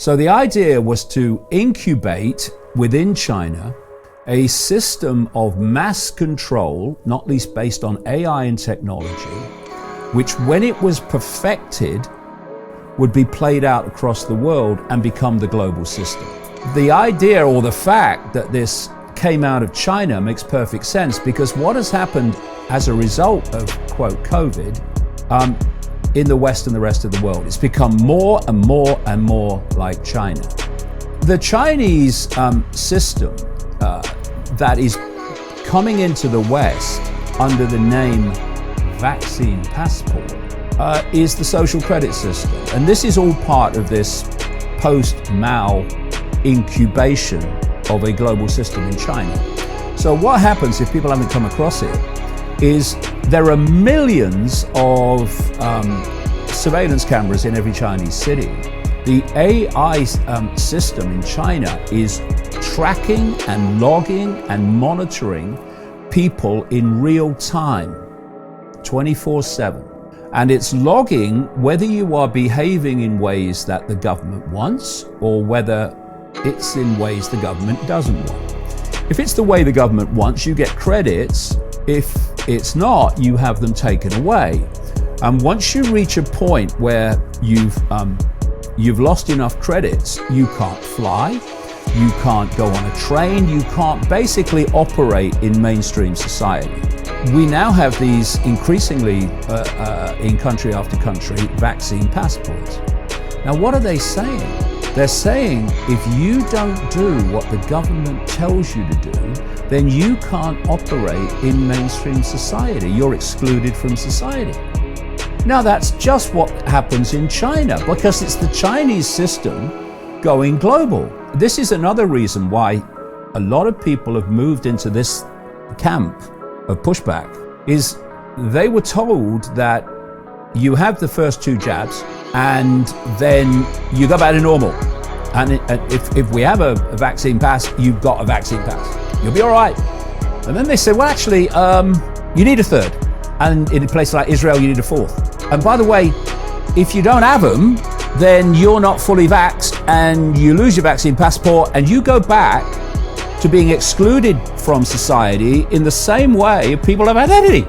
So the idea was to incubate within China a system of mass control, not least based on AI and technology, which when it was perfected would be played out across the world and become the global system. The idea or the fact that this came out of China makes perfect sense, because what has happened as a result of, quote, COVID, in the West and the rest of the world, it's become more and more and more like China. The Chinese system that is coming into the West under the name vaccine passport is the social credit system. And this is all part of this post-Mao incubation of a global system in China. So what happens, if people haven't come across it, is there are millions of surveillance cameras in every Chinese city. The AI system in China is tracking and logging and monitoring people in real time, 24/7. And it's logging whether you are behaving in ways that the government wants or whether it's in ways the government doesn't want. If it's the way the government wants, you get credits. If it's not, you have them taken away. And once you reach a point where you've lost enough credits, you can't fly, you can't go on a train, you can't basically operate in mainstream society. We now have these increasingly, in country after country, vaccine passports. Now, what are they saying? They're saying if you don't do what the government tells you to do, then you can't operate in mainstream society. You're excluded from society. Now, that's just what happens in China, because it's the Chinese system going global. This is another reason why a lot of people have moved into this camp of pushback, is they were told that you have the first 2 jabs and then you go back to normal. And if we have a vaccine pass, you've got a vaccine pass. You'll be all right. And then they said, well, actually, you need a 3rd. And in a place like Israel, you need a 4th. And by the way, if you don't have them, then you're not fully vaxxed and you lose your vaccine passport and you go back to being excluded from society in the same way people have identity.